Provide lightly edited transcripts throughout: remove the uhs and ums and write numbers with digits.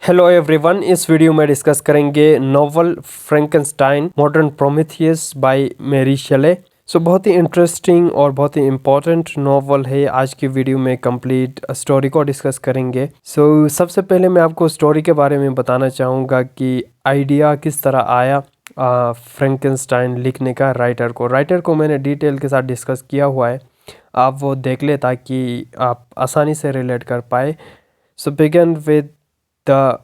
Hello everyone, इस video में discuss करेंगे novel Frankenstein Modern Prometheus by Mary Shelley. बहुत ही इंटरेस्टिंग और बहुत ही इम्पोर्टेंट नॉवल है। आज की वीडियो में कंप्लीट स्टोरी को डिस्कस करेंगे। सबसे पहले मैं आपको स्टोरी के बारे में बताना चाहूँगा कि आइडिया किस तरह आया फ्रैंकेनस्टाइन लिखने का। राइटर को मैंने डिटेल के साथ डिस्कस किया हुआ है, आप वो देख ले ताकि आप आसानी से रिलेट कर पाए। बिगिन विद द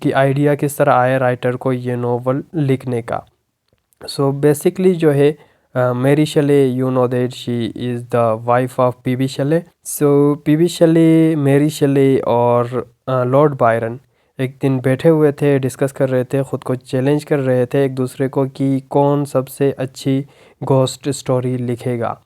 कि आइडिया किस तरह आया राइटर को ये नॉवल लिखने का। बेसिकली जो है Mary Shelley, you know that she is the wife of PB Shelley. PB Shelley, Mary Shelley और लॉर्ड बायरन एक दिन बैठे हुए थे, डिस्कस कर रहे थे, ख़ुद को चैलेंज कर रहे थे एक दूसरे को कि कौन सबसे अच्छी घोस्ट स्टोरी लिखेगा।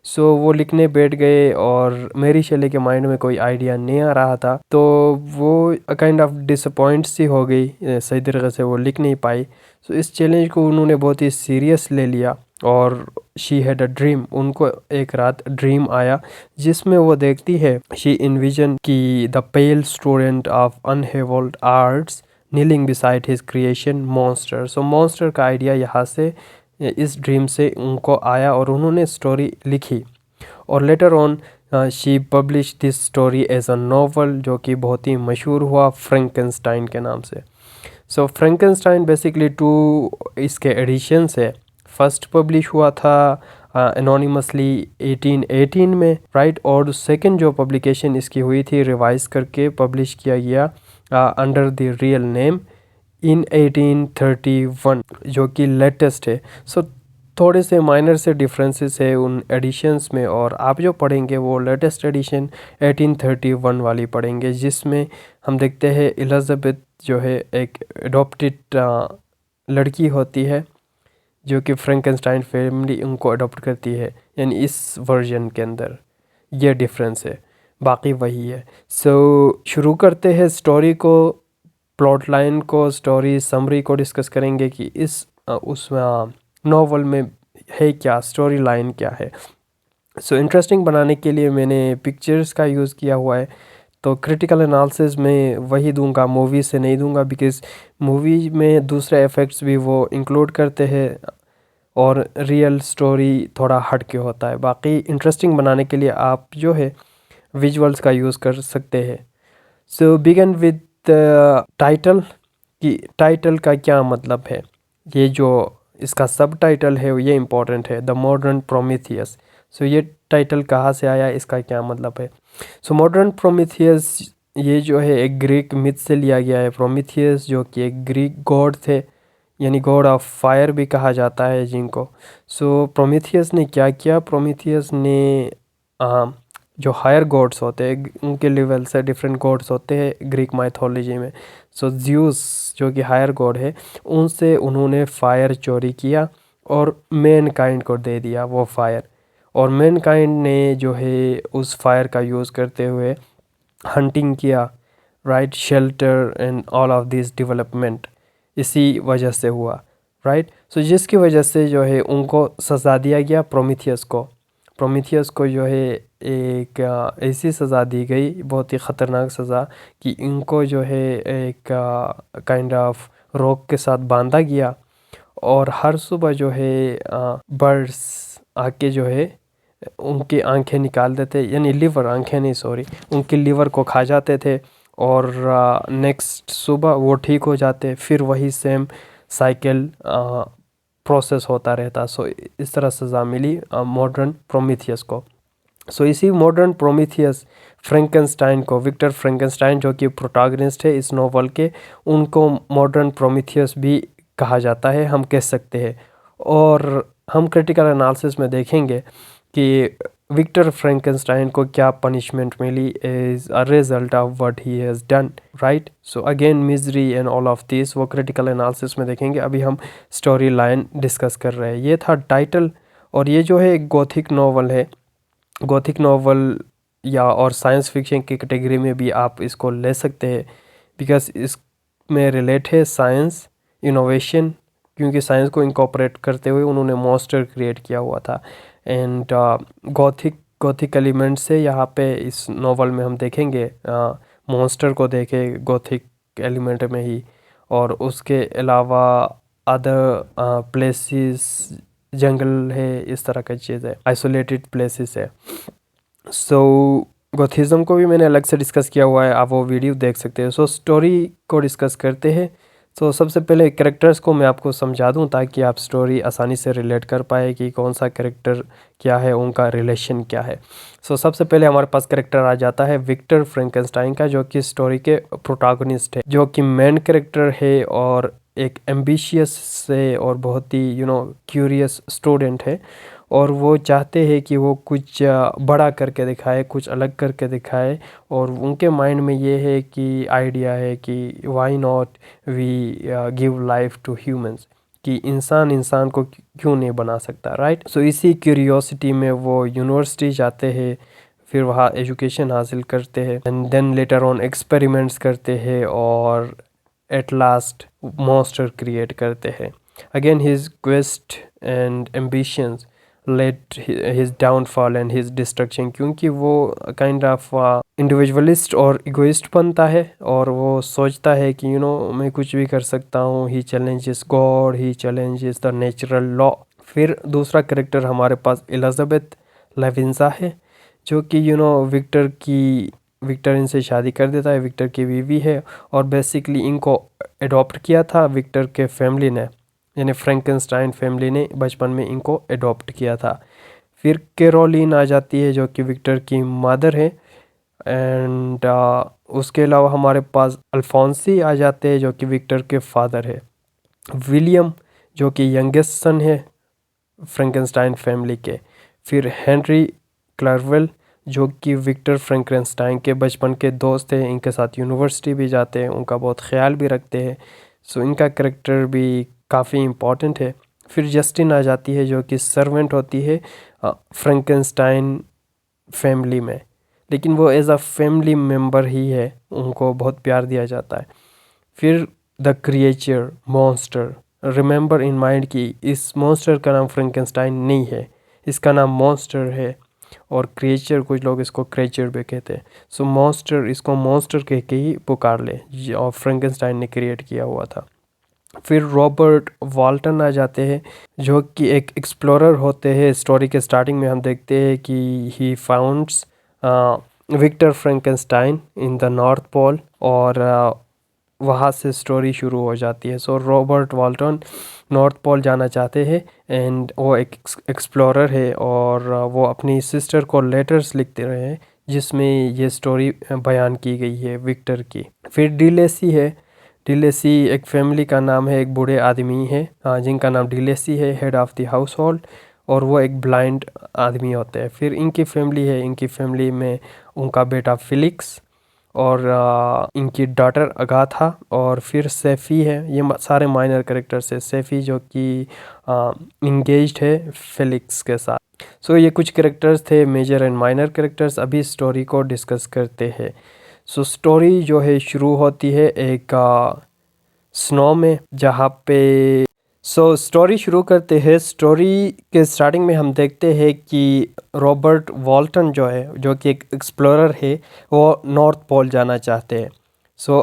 वो लिखने बैठ गए और मेरी शेले के माइंड में कोई आइडिया नहीं आ रहा था, तो वो काइंड ऑफ डिसअपॉइंट सी हो गई, सही तरीके से वो लिख नहीं पाई। इस चैलेंज को उन्होंने बहुत ही सीरियस ले लिया और शी हैड अ ड्रीम। उनको एक रात ड्रीम आया जिसमें वो देखती है, शी इनविजन की the pale student of unhallowed arts kneeling beside his creation monster. Monster का आइडिया यहाँ से, इस ड्रीम से उनको आया और उन्होंने स्टोरी लिखी और later on she publish this story as a novel, जो कि बहुत ही मशहूर हुआ फ्रैंकेनस्टाइन के नाम से। फ्रैंकेनस्टाइन बेसिकली 2 इसके एडिशंस है। फर्स्ट पब्लिश हुआ था एनोनिमसली 1818 में, और सेकंड जो पब्लिकेशन इसकी हुई थी रिवाइज करके पब्लिश किया गया under the real name in 1831, जो कि लेटेस्ट है। थोड़े से माइनर से डिफरेंसेस है उन एडिशंस में, और आप जो पढ़ेंगे वो लेटेस्ट एडिशन 1831 वाली पढ़ेंगे, जिसमें हम देखते हैं एलिजाबेथ जो है एक अडॉप्टेड लड़की होती है जो कि फ्रैंकेनस्टाइन फैमिली उनको अडॉप्ट करती है, यानी इस वर्जन के अंदर ये डिफरेंस है, बाकी वही है। शुरू करते हैं स्टोरी को, प्लॉट लाइन को, स्टोरी समरी को डिस्कस करेंगे कि इस उस नॉवल में है क्या, स्टोरी लाइन क्या है। इंटरेस्टिंग बनाने के लिए मैंने पिक्चर्स का यूज़ किया हुआ है, तो क्रिटिकल एनालिसिस में वही दूंगा, मूवी से नहीं दूंगा, बिकॉज़ मूवी में दूसरे इफ़ेक्ट्स भी वो इंक्लूड करते हैं और रियल स्टोरी थोड़ा हट के होता है। बाकी इंटरेस्टिंग बनाने के लिए आप जो है विजुअल्स का यूज़ कर सकते हैं। बिगिन विद टाइटल, कि टाइटल का क्या मतलब है। ये जो इसका सब टाइटल है ये इम्पोर्टेंट है, द मॉडर्न प्रोमेथियस। ये टाइटल कहाँ से आया, इसका क्या मतलब है। मॉडर्न प्रोमेथियस ये जो है एक ग्रीक मिथ से लिया गया है। प्रोमेथियस जो कि एक ग्रीक गॉड थे, यानी गॉड ऑफ फायर भी कहा जाता है जिनको। प्रोमेथियस ने क्या किया, प्रोमेथियस ने जो हायर गॉड्स होते हैं उनके लेवल से डिफरेंट गॉड्स होते हैं ग्रीक माइथोलॉजी में। ज़्यूस जो कि हायर गॉड है, उनसे उन्होंने फायर चोरी किया और मैन काइंड को दे दिया वो फायर, और मैन काइंड ने जो है उस फायर का यूज़ करते हुए हंटिंग किया, shelter and all of this development इसी वजह से हुआ। जिसकी वजह से जो है उनको सज़ा दिया गया प्रोमेथियस को जो है एक ऐसी सज़ा दी गई, बहुत ही ख़तरनाक सज़ा, कि इनको जो है एक काइंड ऑफ रॉक के साथ बांधा गया और हर सुबह जो है बर्ड्स आके जो है उनकी आंखें निकाल देते, यानी लिवर, आंखें नहीं सॉरी, उनकी लिवर को खा जाते थे और नेक्स्ट सुबह वो ठीक हो जाते, फिर वही सेम साइकिल प्रोसेस होता रहता। इस तरह सज़ा मिली मॉडर्न प्रोमेथियस को। इसी मॉडर्न प्रोमेथियस फ्रैंकेनस्टाइन को, विक्टर फ्रैंकेनस्टाइन जो कि प्रोटैगनिस्ट है इस नोवेल के, उनको मॉडर्न प्रोमेथियस भी कहा जाता है, हम कह सकते हैं। और हम क्रिटिकल एनालिसिस में देखेंगे कि विक्टर फ्रैंकेनस्टाइन को क्या पनिशमेंट मिली as a result of what he has done. Again misery and all of this वो क्रिटिकल एनालिसिस में देखेंगे। अभी हम स्टोरी लाइन डिस्कस कर रहे हैं। ये था टाइटल, और ये जो है एक गोथिक नॉवल है। गोथिक नॉवल या और साइंस फिक्शन की कैटेगरी में भी आप इसको ले सकते हैं, बिकॉज इसमें रिलेट है साइंस इनोवेशन, क्योंकि साइंस को इंकॉर्पोरेट करते हुए उन्होंने मॉन्स्टर क्रिएट किया हुआ था। एंड गोथिक एलिमेंट से यहाँ पे इस नॉवल में हम देखेंगे, मॉन्स्टर को देखे, गोथिक एलिमेंट में ही, और उसके अलावा अदर प्लेसेस जंगल है, इस तरह का चीज़ है, आइसोलेटेड प्लेसेस है। सो गोथिज्म को भी मैंने अलग से डिस्कस किया हुआ है, आप वो वीडियो देख सकते हैं। सो स्टोरी को डिस्कस करते हैं। सो सबसे पहले कैरेक्टर्स को मैं आपको समझा दूं ताकि आप स्टोरी आसानी से रिलेट कर पाए कि कौन सा कैरेक्टर क्या है, उनका रिलेशन क्या है। सो सबसे पहले हमारे पास कैरेक्टर आ जाता है विक्टर फ्रैंकेनस्टाइन का, जो कि स्टोरी के प्रोटैगनिस्ट है, जो कि मेन कैरेक्टर है और एक एम्बिशियस से और बहुत ही क्यूरियस स्टूडेंट है। और वो चाहते हैं कि वो कुछ बड़ा करके दिखाए, कुछ अलग करके दिखाए। और उनके माइंड में ये है कि आइडिया है कि why not we give life to humans, कि इंसान को क्यों नहीं बना सकता, राइट। सो इसी क्यूरियोसिटी में वो यूनिवर्सिटी जाते हैं, फिर वहाँ एजुकेशन हासिल करते हैं, and then later on experiments करते हैं और एट लास्ट मॉन्स्टर क्रिएट करते हैं। Again his quest and ambitions led his downfall and his destruction, क्योंकि वो काइंड ऑफ इंडिविजुअलिस्ट और इगोइस्ट बनता है और वो सोचता है कि मैं कुछ भी कर सकता हूँ। He challenges God, he challenges the natural law. फिर दूसरा कैरेक्टर हमारे पास एलिजाबेथ लेविंजा है, जो कि विक्टर इनसे शादी कर देता है, विक्टर की बीवी है, और बेसिकली इनको अडॉप्ट किया था विक्टर के फैमिली ने, यानी फ्रैंकेनस्टाइन फैमिली ने बचपन में इनको अडॉप्ट किया था। फिर कैरोलिन आ जाती है, जो कि विक्टर की मदर है, एंड उसके अलावा हमारे पास अल्फोंसी आ जाते हैं, जो कि विक्टर के फादर है। विलियम, जो कि यंगेस्ट सन है फ्रैंकेनस्टाइन फैमिली के। फिर हेनरी क्लार्वेल, जो कि विक्टर फ्रैंकेनस्टाइन के बचपन के दोस्त हैं, इनके साथ यूनिवर्सिटी भी जाते हैं, उनका बहुत ख्याल भी रखते हैं। सो इनका कैरेक्टर भी काफ़ी इम्पोर्टेंट है। फिर जस्टिन आ जाती है, जो कि सर्वेंट होती है फ्रैंकेनस्टाइन फैमिली में, लेकिन वो एज अ फैमिली मेम्बर ही है, उनको बहुत प्यार दिया जाता है। फिर the creature monster, remember in mind कि इस मॉन्स्टर का नाम फ्रैंकेनस्टाइन नहीं है, इसका नाम मॉन्स्टर है, और क्रिएचर कुछ लोग इसको क्रिएचर भी कहते हैं। सो मॉन्स्टर, इसको मॉन्स्टर कह के ही पुकार ले, और फ्रैंकेनस्टाइन ने क्रिएट किया हुआ था। फिर रॉबर्ट वाल्टन आ जाते हैं, जो कि एक एक्सप्लोरर होते हैं। स्टोरी के स्टार्टिंग में हम देखते हैं कि he founds Victor Frankenstein in the North Pole, और वहाँ से स्टोरी शुरू हो जाती है। So Robert Walton North Pole जाना चाहते हैं, एंड वो एक एक्सप्लोरर है, और वो अपनी सिस्टर को लेटर्स लिखते रहे हैं, जिसमें ये स्टोरी बयान की गई है विक्टर की। फिर डिलेसी है, डिलेसी एक फैमिली का नाम है, एक बूढ़े आदमी है जिनका नाम डिलेसी है, head of the house hold, और वो एक ब्लाइंड आदमी होते हैं। फिर इनकी फैमिली है, इनकी फैमिली में उनका बेटा फिलिक्स और इनकी डॉटर अगाथा, और फिर सैफ़ी है। ये सारे माइनर कैरेक्टर्स है। सैफ़ी जो कि इंगेज्ड है फिलिक्स के साथ। सो ये कुछ कैरेक्टर्स थे, मेजर एंड माइनर कैरेक्टर्स। अभी स्टोरी को डिस्कस करते हैं। सो स्टोरी जो है शुरू होती है एक स्नो में, जहाँ पे स्टोरी शुरू करते हैं। स्टोरी के स्टार्टिंग में हम देखते हैं कि रॉबर्ट वाल्टन जो है, जो कि एक एक्सप्लोरर है, वो नॉर्थ पोल जाना चाहते हैं।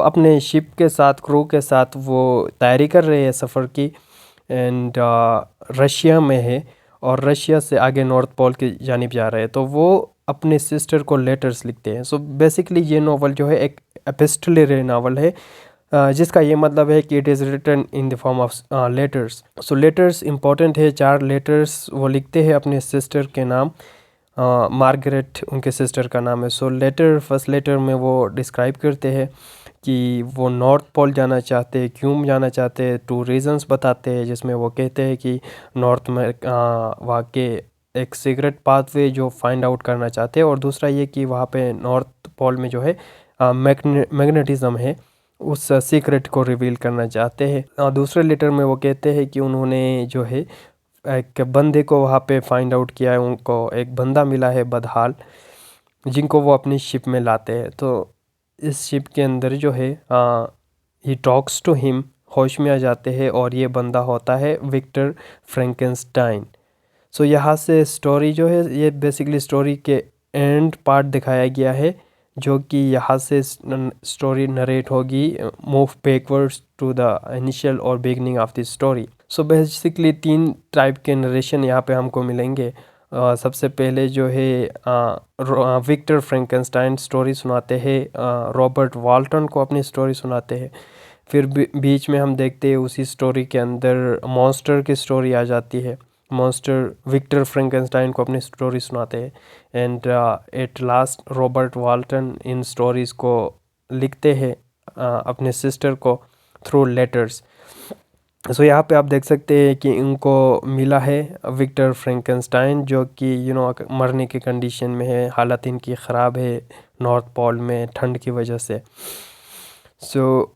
अपने शिप के साथ, क्रू के साथ वो तैयारी कर रहे हैं सफ़र की, एंड रशिया में है, और रशिया से आगे नॉर्थ पोल की जानिब जा रहे हैं। तो वो अपने सिस्टर को लेटर्स लिखते हैं। बेसिकली ये नावल जो है एक एपिस्टलरी नावल है, जिसका ये मतलब है कि it is written in the form of letters. Letters important है, 4 लेटर्स वो लिखते हैं अपने सिस्टर के नाम। मार्गरेट उनके सिस्टर का नाम है। फर्स्ट लेटर में वो डिस्क्राइब करते हैं कि वो नॉर्थ पोल जाना चाहते हैं, क्यों जाना चाहते हैं, 2 रीज़न्स बताते हैं, जिसमें वो कहते हैं कि नॉर्थ में वहाँ के एक सीक्रेट पाथवे जो फाइंड आउट करना चाहते हैं, और दूसरा ये कि वहाँ पे नॉर्थ पोल में जो है मैग्नेटिज्म है, उस सीक्रेट को रिवील करना चाहते हैं। दूसरे लेटर में वो कहते हैं कि उन्होंने जो है एक बंदे को वहाँ पे फाइंड आउट किया है, उनको एक बंदा मिला है बदहाल, जिनको वो अपनी शिप में लाते हैं। तो इस शिप के अंदर जो है ही टॉक्स टू हिम, होश में आ जाते हैं, और ये बंदा होता है विक्टर फ्रैंकेनस्टाइन। यहाँ से स्टोरी जो है, ये बेसिकली स्टोरी के एंड पार्ट दिखाया गया है, जो कि यहाँ से स्टोरी नरेट होगी, move backwards to the initial और beginning of the story. So basically 3 type के नरेशन यहाँ पे हमको मिलेंगे। सबसे पहले जो है विक्टर फ्रैंकेनस्टाइन स्टोरी सुनाते हैं, रॉबर्ट वाल्टन को अपनी स्टोरी सुनाते हैं। फिर बीच में हम देखते हैं उसी स्टोरी के अंदर मॉन्स्टर की स्टोरी आ जाती है, मॉन्स्टर विक्टर फ्रैंकेनस्टाइन को अपनी स्टोरी सुनाते हैं। And at last Robert Walton in stories को लिखते हैं अपने सिस्टर को थ्रू लेटर्स। सो यहाँ पे आप देख सकते हैं कि इनको मिला है विक्टर फ्रैंकेनस्टाइन, जो कि मरने की कंडीशन में है, हालत इनकी ख़राब है नॉर्थ पोल में ठंड की वजह से। सो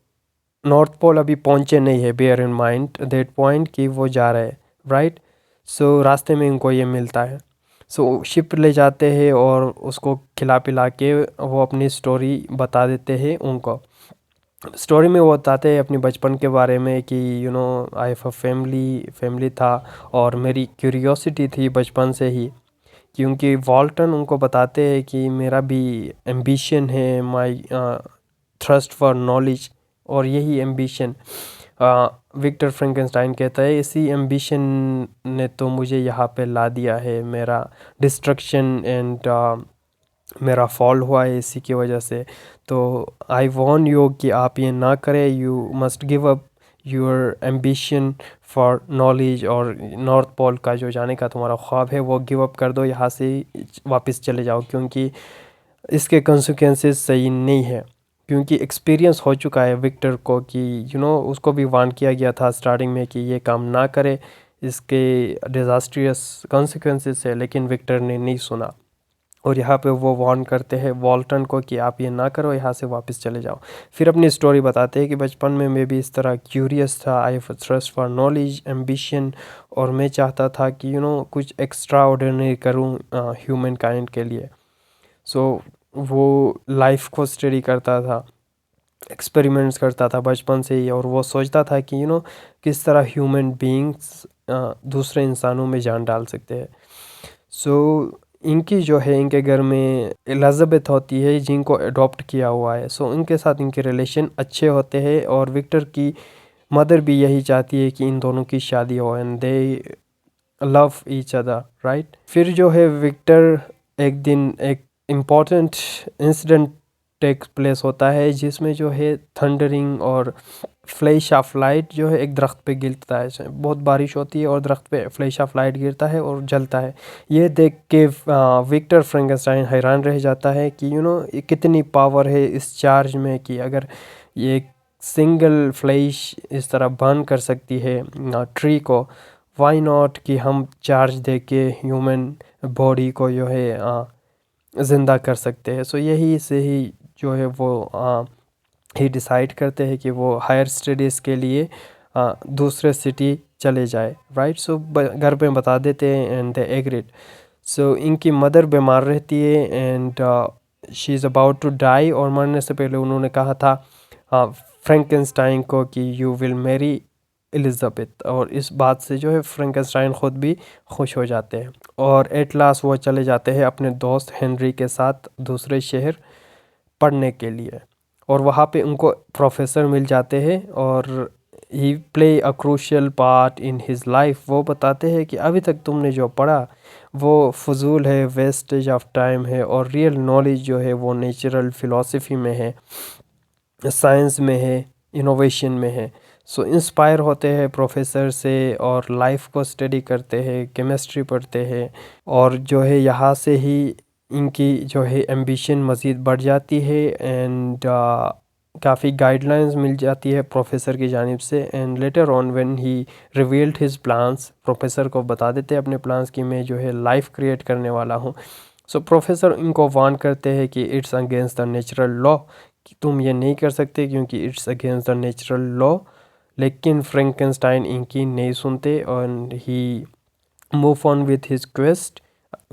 नॉर्थ पोल अभी पहुँचे नहीं है, bear in mind that point कि वो जा रहे हैं, राइट। सो रास्ते में इनको ये मिलता है। सो शिप ले जाते हैं और उसको खिला पिला के वो अपनी स्टोरी बता देते हैं उनको। स्टोरी में वो बताते हैं अपनी बचपन के बारे में कि आई हैव अ फैमिली था, और मेरी क्यूरियोसिटी थी बचपन से ही, क्योंकि वॉल्टन उनको बताते हैं कि मेरा भी एम्बिशन है, माई थ्रस्ट फॉर नॉलेज। और यही एम्बिशन विक्टर फ्रैंकेनस्टाइन कहता है, इसी एम्बिशन ने तो मुझे यहाँ पे ला दिया है, मेरा डिस्ट्रक्शन एंड मेरा फॉल हुआ है इसी की वजह से। तो आई वॉर्न यू कि आप ये ना करें, you must give up your ambition for knowledge, और नॉर्थ पोल का जो जाने का तुम्हारा ख्वाब है वो गिव अप कर दो, यहाँ से वापस चले जाओ, क्योंकि इसके कंसिक्वेंसेस सही नहीं है। क्योंकि एक्सपीरियंस हो चुका है विक्टर को कि उसको भी वार्न किया गया था स्टार्टिंग में कि ये काम ना करे, इसके डिज़ास्ट्रियस कंसिक्वेंसेस है, लेकिन विक्टर ने नहीं सुना। और यहाँ पे वो वार्न करते हैं वॉल्टन को कि आप ये ना करो, यहाँ से वापस चले जाओ। फिर अपनी स्टोरी बताते हैं कि बचपन में मैं भी इस तरह क्यूरियस था, I have thrust for knowledge, ambition, और मैं चाहता था कि कुछ एक्स्ट्रा ऑर्डिनरी करूँ ह्यूमन काइंड के लिए। सो वो लाइफ को स्टडी करता था, एक्सपेरिमेंट्स करता था बचपन से ही, और वो सोचता था कि किस तरह ह्यूमन बीइंग्स दूसरे इंसानों में जान डाल सकते हैं। सो इनकी जो है इनके घर में एलिज़ाबेथ होती है जिनको अडॉप्ट किया हुआ है। सो इनके साथ इनके रिलेशन अच्छे होते हैं, और विक्टर की मदर भी यही चाहती है कि इन दोनों की शादी हो, and they love each other, right. फिर जो है विक्टर एक दिन एक इम्पॉर्टेंट इंसिडेंट टेक प्लेस होता है, जिसमें जो है थंडरिंग और फ्लैश ऑफ लाइट जो है एक दरख्त पे गिरता है। बहुत बारिश होती है और दरख्त पे फ्लैश ऑफ लाइट गिरता है और जलता है। ये देख के विक्टर फ्रैंकेनस्टाइन हैरान रह जाता है कि कितनी पावर है इस चार्ज में, कि अगर ये सिंगल फ्लैश इस तरह बर्न कर सकती है ट्री को, वाई नॉट कि हम चार्ज दे के ह्यूमन बॉडी को जो है ज़िंदा कर सकते हैं। सो यही से ही जो है वो ही डिसाइड करते हैं कि वो हायर स्टडीज़ के लिए दूसरे सिटी चले जाए, राइट। सो घर पे बता देते हैं एंड दे एग्रीड। सो इनकी मदर बीमार रहती है and she is about to die, और मरने से पहले उन्होंने कहा था फ्रैंकेनस्टाइन को कि यू विल मैरी एलिज़ाबेथ, और इस बात से जो है फ्रैंकेनस्टाइन ख़ुद भी खुश हो जाते हैं। और एट लास्ट वो चले जाते हैं अपने दोस्त हेनरी के साथ दूसरे शहर पढ़ने के लिए, और वहाँ पे उनको प्रोफेसर मिल जाते हैं, और he play a crucial part in his life. वो बताते हैं कि अभी तक तुमने जो पढ़ा वो फजूल है, वेस्टेज ऑफ टाइम है, और रियल नॉलेज जो है वो नेचुरल फ़िलासफ़ी में है, साइंस में है, इनोवेशन में है। सो इंस्पायर होते हैं प्रोफेसर से और लाइफ को स्टडी करते हैं, केमिस्ट्री पढ़ते हैं, और जो है यहाँ से ही इनकी जो है एम्बिशन मज़ीद बढ़ जाती है, एंड काफ़ी गाइडलाइंस मिल जाती है प्रोफेसर की जानिब से। And later on when he revealed his plans, professor को बता देते हैं अपने प्लान्स कि मैं जो है लाइफ क्रिएट करने वाला हूँ। सो प्रोफेसर इनको वार्न करते हैं कि it's against the natural law, कि तुम ये नहीं कर सकते क्योंकि it's against the natural law. लेकिन फ्रैंकेनस्टाइन इनकी नहीं सुनते, और he move on with his quest,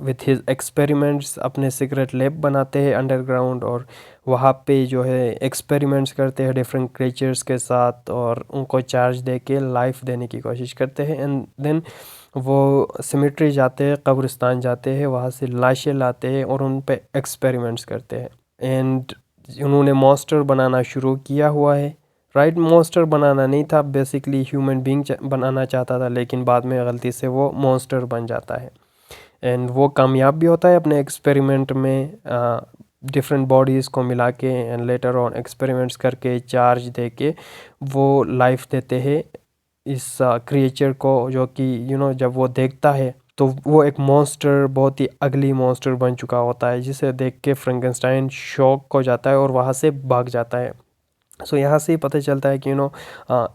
with his experiments. अपने सीक्रेट लैब बनाते हैं अंडरग्राउंड, और वहाँ पे जो है एक्सपेरिमेंट्स करते हैं डिफरेंट क्रिएचर्स के साथ, और उनको चार्ज दे के लाइफ देने की कोशिश करते हैं। एंड देन वो सिमेट्री जाते हैं, कब्रिस्तान जाते हैं, वहाँ से लाशें लाते हैं और उन पे एक्सपेरिमेंट्स करते हैं। एंड उन्होंने मॉन्स्टर बनाना शुरू किया हुआ है। राइट, मॉन्स्टर बनाना नहीं था, बेसिकली ह्यूमन बीइंग बनाना चाहता था, लेकिन बाद में गलती से वो मॉन्स्टर बन जाता है। एंड वो कामयाब भी होता है अपने एक्सपेरिमेंट में, डिफरेंट बॉडीज़ को मिला के एंड लेटर ऑन एक्सपेरिमेंट्स करके चार्ज दे के वो लाइफ देते हैं इस क्रिएचर को, जो कि जब वो देखता है तो वो एक मॉन्स्टर, बहुत ही अगली मॉन्स्टर बन चुका होता है, जिसे देख के फ्रैंकेनस्टाइन शॉक हो जाता है और वहाँ से भाग जाता है। सो यहाँ से ही पता चलता है कि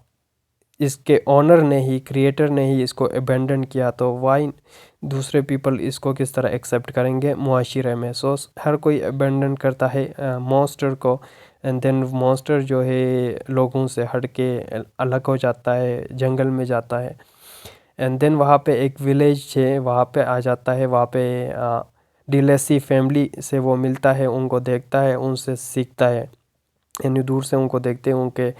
इसके ऑनर ने ही, क्रिएटर ने ही इसको अबेंडन किया, तो वाई दूसरे पीपल इसको किस तरह एक्सेप्ट करेंगे मुआशिरे में। सो हर कोई अबेंडन करता है मॉन्स्टर को, एंड देन मॉन्स्टर जो है लोगों से हट के अलग हो जाता है, जंगल में जाता है। एंड देन वहाँ पे एक विलेज है, वहाँ पे आ जाता है, वहाँ पे डिलेसी फैमिली से वो मिलता है, उनको देखता है, उनसे सीखता है, यानी दूर से उनको देखते हैं, उनके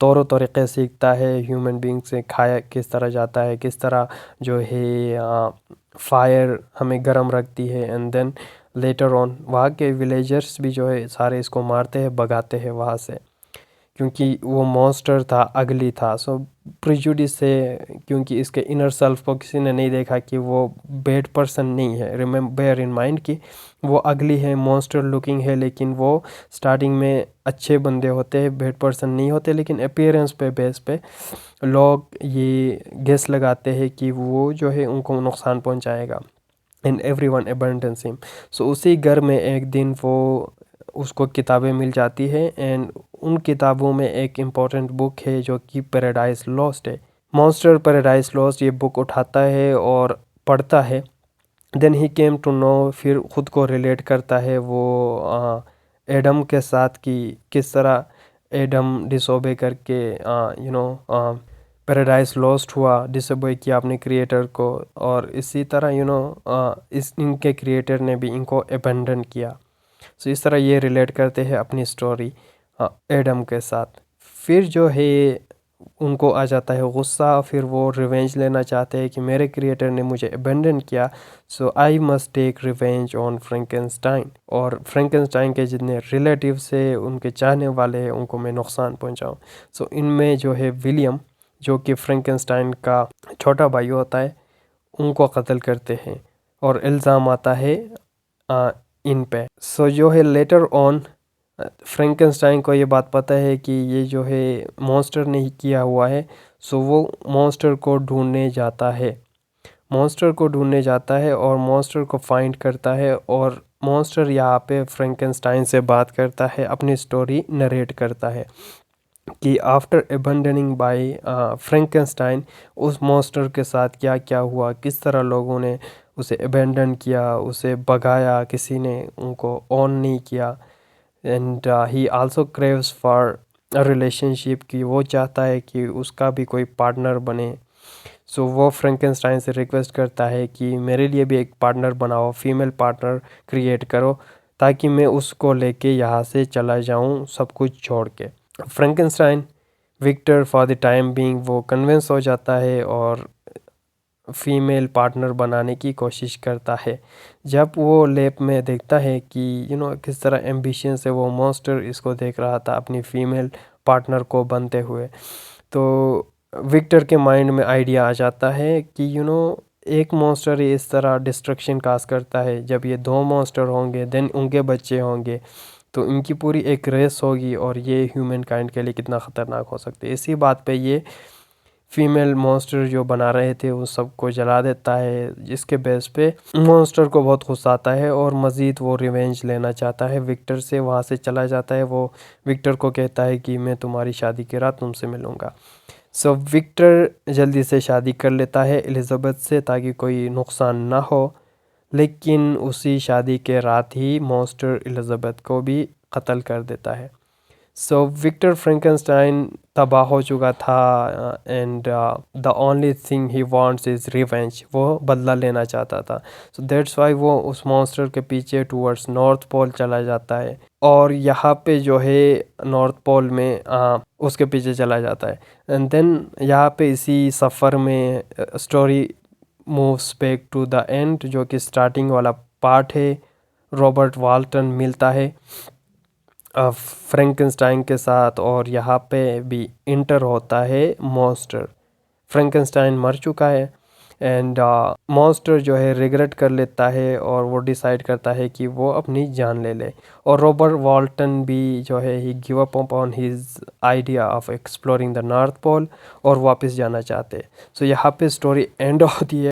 तौर तरीक़े सीखता है, ह्यूमन बीइंग से खाया किस तरह जाता है, किस तरह जो है फायर हमें गर्म रखती है। एंड देन लेटर ऑन वहाँ के विलेजर्स भी जो है सारे इसको मारते हैं, भगाते हैं वहाँ से, क्योंकि वो मॉन्स्टर था, अगली था। सो प्रिजुडिस से, क्योंकि इसके इनर सेल्फ को किसी ने नहीं देखा कि वो बैड पर्सन नहीं है। बेयर इन माइंड कि वो अगली है, मॉन्स्टर लुकिंग है, लेकिन वो स्टार्टिंग में अच्छे बंदे होते हैं, बैड पर्सन नहीं होते, लेकिन अपीयरेंस पे बेस पे लोग ये गेस लगाते हैं कि वो जो है उनको नुकसान पहुंचाएगा। And everyone abandons him. So उसी घर में एक दिन वो उसको किताबें मिल जाती है, एंड उन किताबों में एक इम्पॉर्टेंट बुक है जो कि पैराडाइज लॉस्ट है। मॉन्स्टर पैराडाइज लॉस्ट ये बुक उठाता है और पढ़ता है। Then he came to know, फिर ख़ुद को रिलेट करता है वो एडम के साथ, कि किस तरह एडम डिसोबे करके पैराडाइज लॉस्ट हुआ, डिसोबे किया अपने क्रिएटर को, और इसी तरह इस इनके क्रिएटर ने भी इनको अबेंडन किया। सो इस तरह ये रिलेट करते हैं अपनी स्टोरी एडम के साथ। फिर जो है उनको आ जाता है गुस्सा, फिर वो रिवेंज लेना चाहते हैं कि मेरे क्रिएटर ने मुझे अबेंडन किया, so I must take revenge on Frankenstein, और फ्रैंकेनस्टाइन के जितने रिलेटिव्स है, उनके चाहने वाले हैं, उनको मैं नुकसान पहुंचाऊं। सो इनमें जो है विलियम, जो कि फ्रैंकेनस्टाइन का छोटा भाई होता है, उनको कत्ल करते हैं और इल्ज़ाम आता है इन पे। सो जो है लेटर ऑन फ्रैंकेनस्टाइन को ये बात पता है कि ये जो है मॉन्स्टर ने ही किया हुआ है। सो वो मॉन्स्टर को ढूंढने जाता है, मॉन्स्टर को ढूंढने जाता है और मॉन्स्टर को फाइंड करता है, और मॉन्स्टर यहाँ पे फ्रैंकेनस्टाइन से बात करता है, अपनी स्टोरी नरेट करता है कि आफ्टर अबंडनिंग बाय फ्रैंकेनस्टाइन उस मॉन्स्टर के साथ क्या क्या हुआ, किस तरह लोगों ने उसे अबेंडन किया, उसे भगाया, किसी ने उनको ऑन नहीं किया। And he also craves for a relationship, कि वो चाहता है कि उसका भी कोई पार्टनर बने। सो वो फ्रैंकेनस्टाइन से रिक्वेस्ट करता है कि मेरे लिए भी एक पार्टनर बनाओ, फीमेल पार्टनर क्रिएट करो, ताकि मैं उसको लेके यहाँ से चला जाऊँ सब कुछ छोड़ के। Frankenstein Victor for the time being वो कन्विंस हो जाता है और फीमेल पार्टनर बनाने की कोशिश करता है। जब वो लैब में देखता है कि किस तरह एम्बिशन से वो मॉन्स्टर इसको देख रहा था अपनी फ़ीमेल पार्टनर को बनते हुए, तो विक्टर के माइंड में आइडिया आ जाता है कि एक मॉन्स्टर ही इस तरह डिस्ट्रक्शन काज करता है, जब ये दो मॉन्स्टर होंगे देन उनके बच्चे होंगे, तो इनकी पूरी एक रेस होगी, और ये ह्यूमन काइंड के लिए कितना ख़तरनाक हो सकते हैं। इसी बात पे ये फीमेल मॉन्स्टर जो बना रहे थे उन सबको जला देता है, जिसके बेस पे मॉन्स्टर को बहुत गुस्सा आता है और मज़ीद वो रिवेंज लेना चाहता है विक्टर से। वहाँ से चला जाता है, वो विक्टर को कहता है कि मैं तुम्हारी शादी की रात तुमसे मिलूँगा। सो विक्टर जल्दी से शादी कर लेता है एलिज़ाबेथ से, ताकि कोई नुकसान ना हो, लेकिन उसी शादी के रात ही मॉन्स्टर एलिज़ाबेथ को भी कत्ल कर देता है। सो विक्टर फ्रैंकेनस्टाइन तबाह हो चुका था, and the only thing he wants is revenge, वो बदला लेना चाहता था। सो दैट्स वाई वो उस मॉन्स्टर के पीछे टूवर्ड्स नॉर्थ पोल चला जाता है, और यहाँ पे जो है नॉर्थ पोल में उसके पीछे चला जाता है। एंड देन यहाँ पे इसी सफ़र में story moves back to the end, जो कि स्टार्टिंग वाला पार्ट है। रॉबर्ट वाल्टन मिलता है फ्रैंकेनस्टाइन के साथ, और यहाँ पे भी इंटर होता है मॉन्स्टर। फ्रैंकेनस्टाइन मर चुका है एंड मॉन्स्टर जो है रिग्रेट कर लेता है और वो डिसाइड करता है कि वो अपनी जान ले ले। और रॉबर्ट वॉल्टन भी जो है he give up on his idea of exploring the North Pole और वापस जाना चाहते। सो यहाँ पे स्टोरी एंड होती है।